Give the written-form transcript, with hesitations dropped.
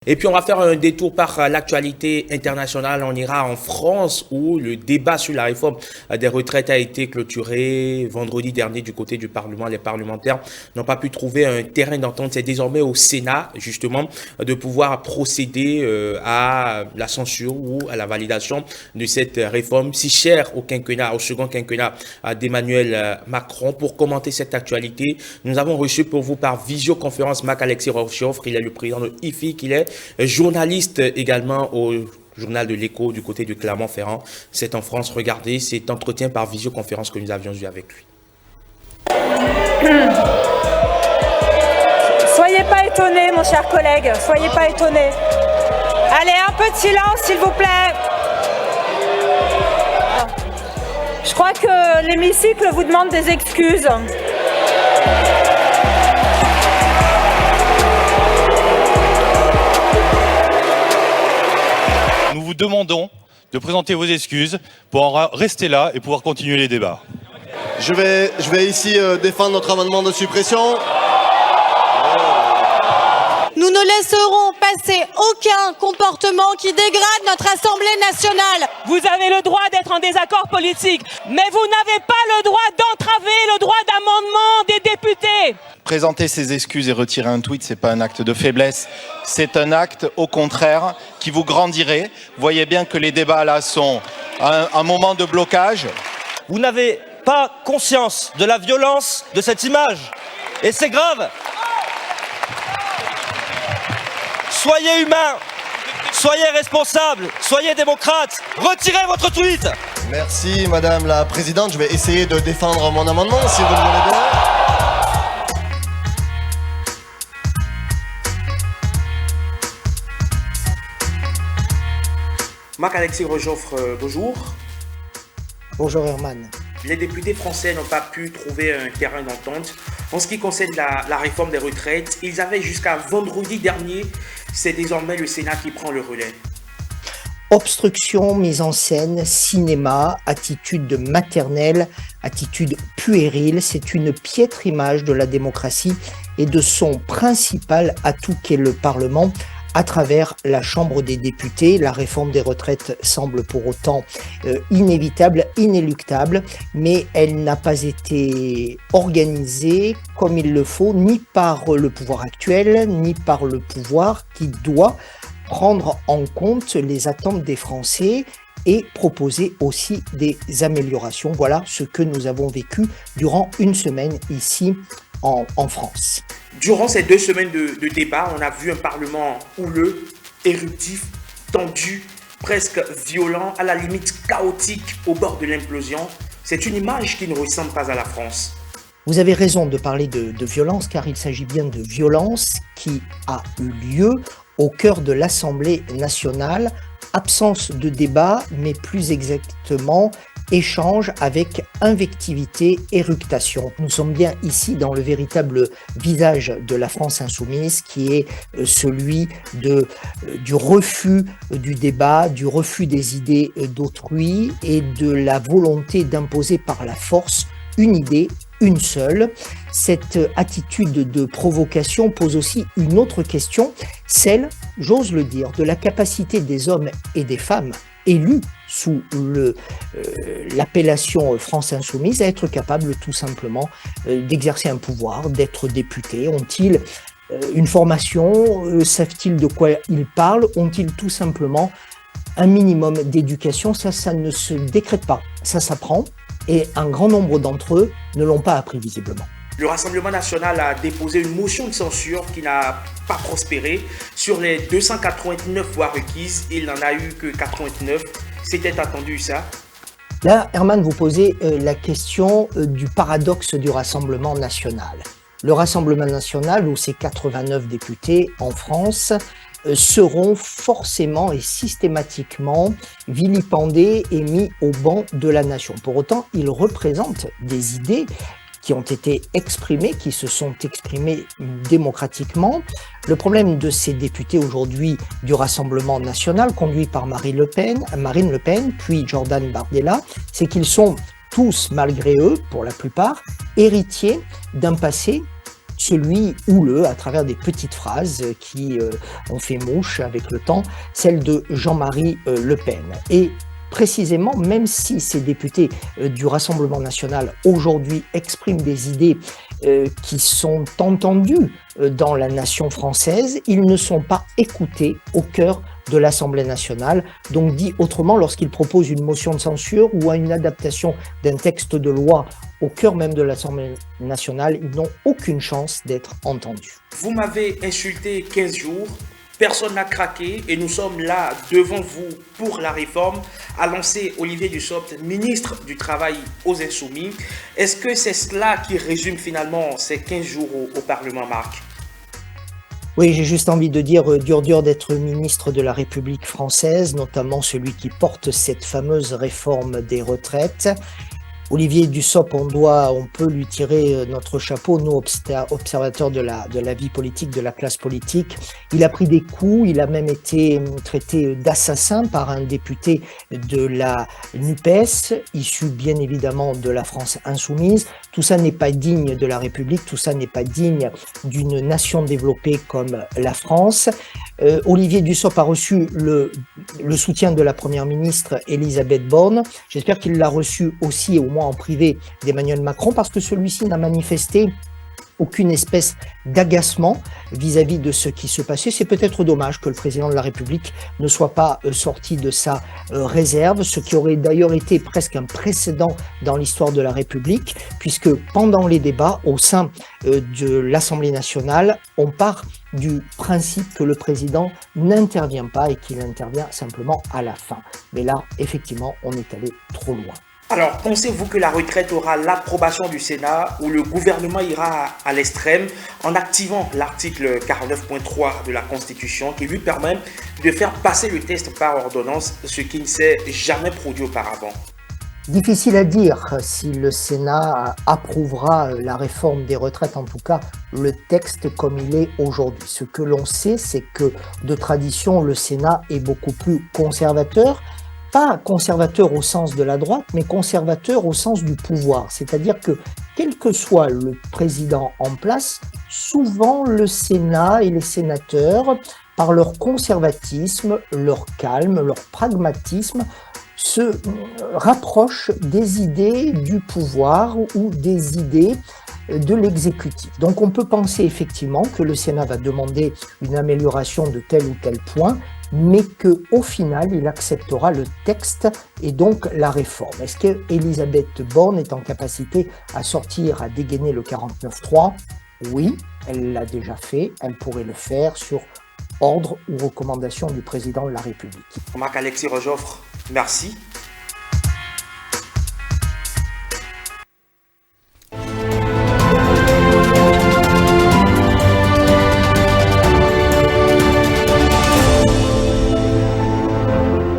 Et puis on va faire un détour par l'actualité internationale. On ira en France où le débat sur la réforme des retraites a été clôturé vendredi dernier du côté du Parlement. Les parlementaires n'ont pas pu trouver un terrain d'entente. C'est désormais au Sénat justement de pouvoir procéder à la censure ou à la validation de cette réforme si chère au quinquennat, au second quinquennat d'Emmanuel Macron. Pour commenter cette actualité, nous avons reçu pour vous par visioconférence Marc-Alexis Rochofre. Il est le président de IFIC, il est journaliste également au journal de l'Écho du côté de Clermont-Ferrand. C'est en France. Regardez cet entretien par visioconférence que nous avions eu avec lui. Soyez pas étonnés, mon cher collègue, soyez pas étonnés. Allez, un peu de silence, s'il vous plaît. Je crois que l'hémicycle vous demande des excuses. Nous vous demandons de présenter vos excuses pour en rester là et pouvoir continuer les débats. Je vais ici défendre notre amendement de suppression. Nous ne laisserons passer aucun comportement qui dégrade notre Assemblée nationale. Vous avez le droit d'être en désaccord politique, mais vous n'avez pas le droit d'entraver le droit d'amendement des députés. Présenter ses excuses et retirer un tweet, c'est pas un acte de faiblesse, c'est un acte au contraire qui vous grandirait. Vous voyez bien que les débats là sont un moment de blocage. Vous n'avez pas conscience de la violence de cette image et c'est grave. Soyez humains, soyez responsables, soyez démocrates, retirez votre tweet. Merci Madame la Présidente, je vais essayer de défendre mon amendement si vous le voulez bien. Marc-Alexis Rochofre, bonjour. Bonjour Herman. Les députés français n'ont pas pu trouver un terrain d'entente. En ce qui concerne la réforme des retraites, ils avaient jusqu'à vendredi dernier. C'est désormais le Sénat qui prend le relais. Obstruction, mise en scène, cinéma, attitude maternelle, attitude puérile, c'est une piètre image de la démocratie et de son principal atout qu'est le Parlement. À travers la Chambre des députés, la réforme des retraites semble pour autant inévitable, inéluctable, mais elle n'a pas été organisée comme il le faut, ni par le pouvoir actuel, ni par le pouvoir qui doit prendre en compte les attentes des Français et proposer aussi des améliorations. Voilà ce que nous avons vécu durant une semaine ici en France. Durant ces 2 semaines de débat, on a vu un Parlement houleux, éruptif, tendu, presque violent, à la limite chaotique, au bord de l'implosion. C'est une image qui ne ressemble pas à la France. Vous avez raison de parler de violence, car il s'agit bien de violence qui a eu lieu au cœur de l'Assemblée nationale. Absence de débat, mais plus exactement échange avec invectivité, éructation. Nous sommes bien ici dans le véritable visage de la France insoumise qui est celui du refus du débat, du refus des idées d'autrui et de la volonté d'imposer par la force une idée, une seule. Cette attitude de provocation pose aussi une autre question, celle, j'ose le dire, de la capacité des hommes et des femmes élus sous l'appellation France Insoumise à être capables tout simplement d'exercer un pouvoir, d'être députés. Ont-ils une formation? Savent-ils de quoi ils parlent? Ont-ils tout simplement un minimum d'éducation? Ça ne se décrète pas, ça s'apprend et un grand nombre d'entre eux ne l'ont pas appris visiblement. Le Rassemblement national a déposé une motion de censure qui n'a pas prospéré. Sur les 289 voix requises, il n'en a eu que 89. C'était attendu ça? Là, Herman, vous posez la question du paradoxe du Rassemblement national. Le Rassemblement national, ou ses 89 députés en France, seront forcément et systématiquement vilipendés et mis au banc de la nation. Pour autant, ils représentent des idées qui ont été exprimés, qui se sont exprimés démocratiquement. Le problème de ces députés aujourd'hui du Rassemblement national, conduits par Marine Le Pen, puis Jordan Bardella, c'est qu'ils sont tous, malgré eux, pour la plupart, héritiers d'un passé celui ou à travers des petites phrases qui ont fait mouche avec le temps, celle de Jean-Marie Le Pen. Et précisément, même si ces députés du Rassemblement national aujourd'hui expriment des idées qui sont entendues dans la nation française, ils ne sont pas écoutés au cœur de l'Assemblée nationale. Donc dit autrement, lorsqu'ils proposent une motion de censure ou une adaptation d'un texte de loi au cœur même de l'Assemblée nationale, ils n'ont aucune chance d'être entendus. Vous m'avez insulté 15 jours. Personne n'a craqué et nous sommes là devant vous pour la réforme, a lancé Olivier Dussopt, ministre du Travail aux Insoumis. Est-ce que c'est cela qui résume finalement ces 15 jours au Parlement, Marc? Oui, j'ai juste envie de dire dur d'être ministre de la République française, notamment celui qui porte cette fameuse réforme des retraites. Olivier Dussopt, on peut lui tirer notre chapeau, nous, observateurs de la vie politique, de la classe politique. Il a pris des coups, il a même été traité d'assassin par un député de la NUPES, issu bien évidemment de la France insoumise. Tout ça n'est pas digne de la République, tout ça n'est pas digne d'une nation développée comme la France. Olivier Dussopt a reçu le soutien de la Première ministre Elisabeth Borne. J'espère qu'il l'a reçu aussi, au moins en privé, d'Emmanuel Macron, parce que celui-ci n'a manifesté aucune espèce d'agacement vis-à-vis de ce qui se passait. C'est peut-être dommage que le président de la République ne soit pas sorti de sa réserve, ce qui aurait d'ailleurs été presque un précédent dans l'histoire de la République, puisque pendant les débats au sein de l'Assemblée nationale, on part du principe que le président n'intervient pas et qu'il intervient simplement à la fin. Mais là, effectivement, on est allé trop loin. Alors, pensez-vous que la retraite aura l'approbation du Sénat ou le gouvernement ira à l'extrême en activant l'article 49.3 de la Constitution qui lui permet de faire passer le test par ordonnance, ce qui ne s'est jamais produit auparavant? Difficile à dire si le Sénat approuvera la réforme des retraites, en tout cas le texte comme il est aujourd'hui. Ce que l'on sait, c'est que de tradition, le Sénat est beaucoup plus conservateur. Pas conservateur au sens de la droite, mais conservateur au sens du pouvoir. C'est-à-dire que, quel que soit le président en place, souvent le Sénat et les sénateurs, par leur conservatisme, leur calme, leur pragmatisme, se rapprochent des idées du pouvoir ou des idées de l'exécutif. Donc on peut penser effectivement que le Sénat va demander une amélioration de tel ou tel point, mais qu'au final, il acceptera le texte et donc la réforme. Est-ce qu'Elisabeth Borne est en capacité à sortir, à dégainer le 49.3 ? Oui, elle l'a déjà fait, elle pourrait le faire sur ordre ou recommandation du président de la République. Marc-Alexis Rojoffre, merci.